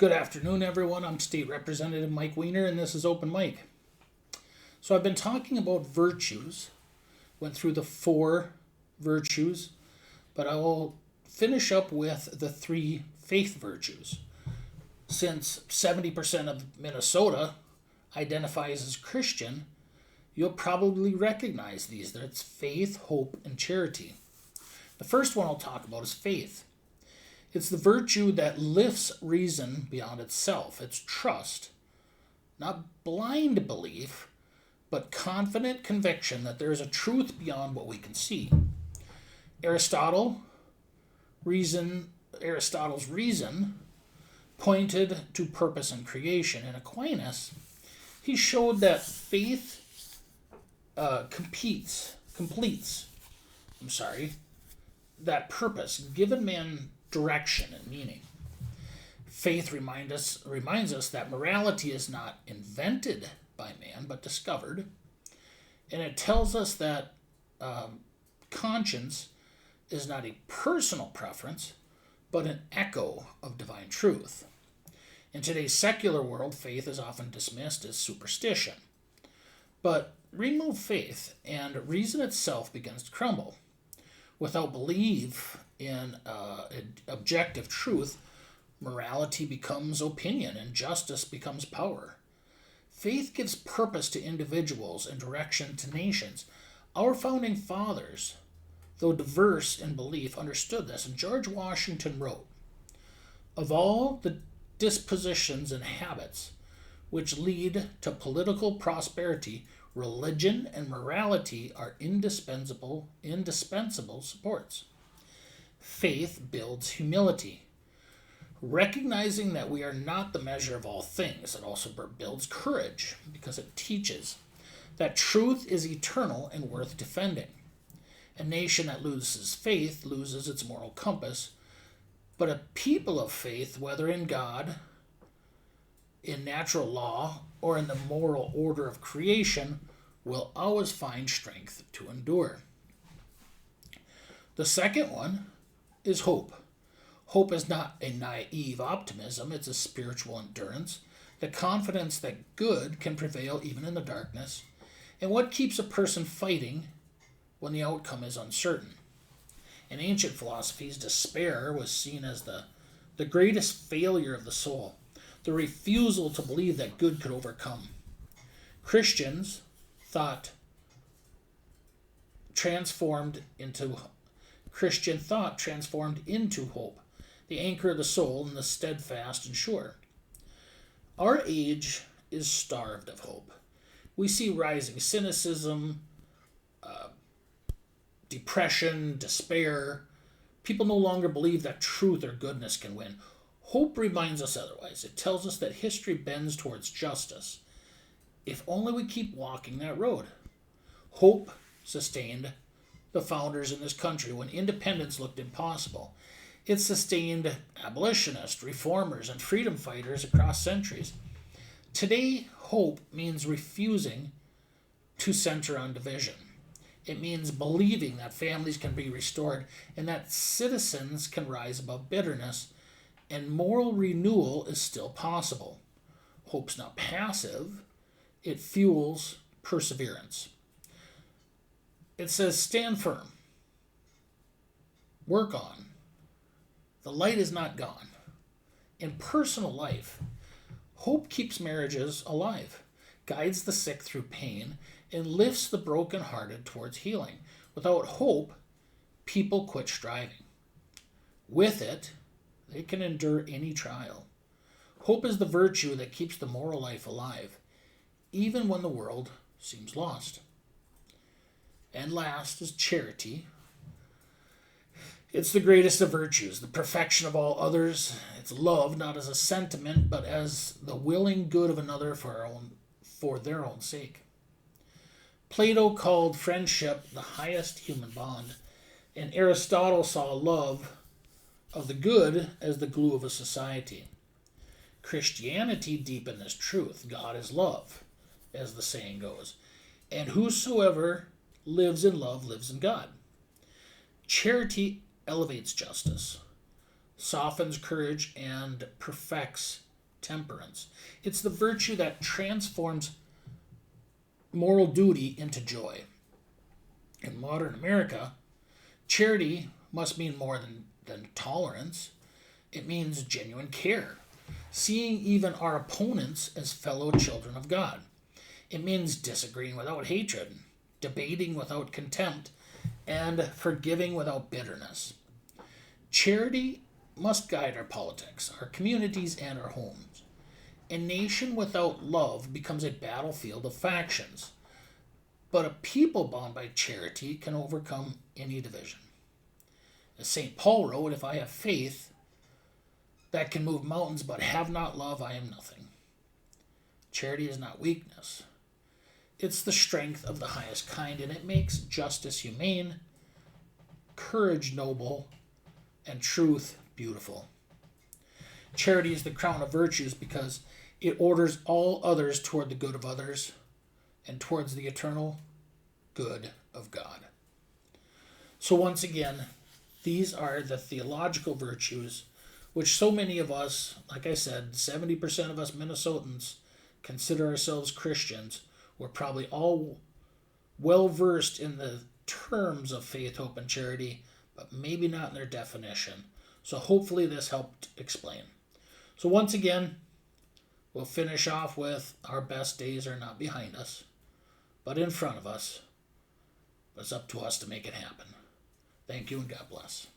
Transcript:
Good afternoon, everyone. I'm State Representative Mike Weiner, and this is Open Mic. So, I've been talking about virtues, went through the four virtues, but I will finish up with the three faith virtues. Since 70% of Minnesota identifies as Christian, you'll probably recognize these. That's faith, hope, and charity. The first one I'll talk about is faith. It's the virtue that lifts reason beyond itself. It's trust, not blind belief, but confident conviction that there is a truth beyond what we can see. Aristotle's reason pointed to purpose and creation. In Aquinas, he showed that faith completes that purpose, given man direction and meaning. Faith reminds us that morality is not invented by man, but discovered. And it tells us that conscience is not a personal preference, but an echo of divine truth. In today's secular world, faith is often dismissed as superstition. But remove faith, and reason itself begins to crumble. Without belief in objective truth, morality becomes opinion and justice becomes power. Faith gives purpose to individuals and direction to nations. Our founding fathers, though diverse in belief, understood this, and George Washington wrote, "Of all the dispositions and habits which lead to political prosperity, religion and morality are indispensable supports. Faith builds humility. Recognizing that we are not the measure of all things, it also builds courage because it teaches that truth is eternal and worth defending. A nation that loses faith loses its moral compass, but a people of faith, whether in God, in natural law, or in the moral order of creation, will always find strength to endure." The second one is hope. Hope is not a naive optimism, it's a spiritual endurance, the confidence that good can prevail even in the darkness, and what keeps a person fighting when the outcome is uncertain. In ancient philosophies, despair was seen as the greatest failure of the soul, the refusal to believe that good could overcome. Christian thought transformed into hope, the anchor of the soul and the steadfast and sure. Our age is starved of hope. We see rising cynicism, depression, despair. People no longer believe that truth or goodness can win. Hope reminds us otherwise. It tells us that history bends towards justice, if only we keep walking that road. Hope sustained the founders in this country when independence looked impossible. It sustained abolitionists, reformers, and freedom fighters across centuries. Today, hope means refusing to center on division. It means believing that families can be restored and that citizens can rise above bitterness, and moral renewal is still possible. Hope's not passive, it fuels perseverance. It says, stand firm, work on. The light is not gone. In personal life, hope keeps marriages alive, guides the sick through pain, and lifts the brokenhearted towards healing. Without hope, people quit striving. With it, they can endure any trial. Hope is the virtue that keeps the moral life alive, even when the world seems lost. And last is charity. It's the greatest of virtues, the perfection of all others. It's love, not as a sentiment, but as the willing good of another for their own sake. Plato called friendship the highest human bond, and Aristotle saw love of the good as the glue of a society. Christianity deepened this truth. God is love, as the saying goes, and whosoever lives in love lives in God. Charity elevates justice, softens courage, and perfects temperance. It's the virtue that transforms moral duty into joy. In modern America, charity must mean more than tolerance. It means genuine care, seeing even our opponents as fellow children of God. It means disagreeing without hatred, debating without contempt, and forgiving without bitterness. Charity must guide our politics, our communities, and our homes. A nation without love becomes a battlefield of factions, but a people bound by charity can overcome any division. As St. Paul wrote, if I have faith that can move mountains but have not love, I am nothing. Charity is not weakness. It's the strength of the highest kind, and it makes justice humane, courage noble, and truth beautiful. Charity is the crown of virtues because it orders all others toward the good of others and towards the eternal good of God. So once again, these are the theological virtues which so many of us, like I said, 70% of us Minnesotans consider ourselves Christians. We're probably all well versed in the terms of faith, hope, and charity, but maybe not in their definition. So hopefully this helped explain. So once again, we'll finish off with our best days are not behind us, but in front of us. It's up to us to make it happen. Thank you and God bless.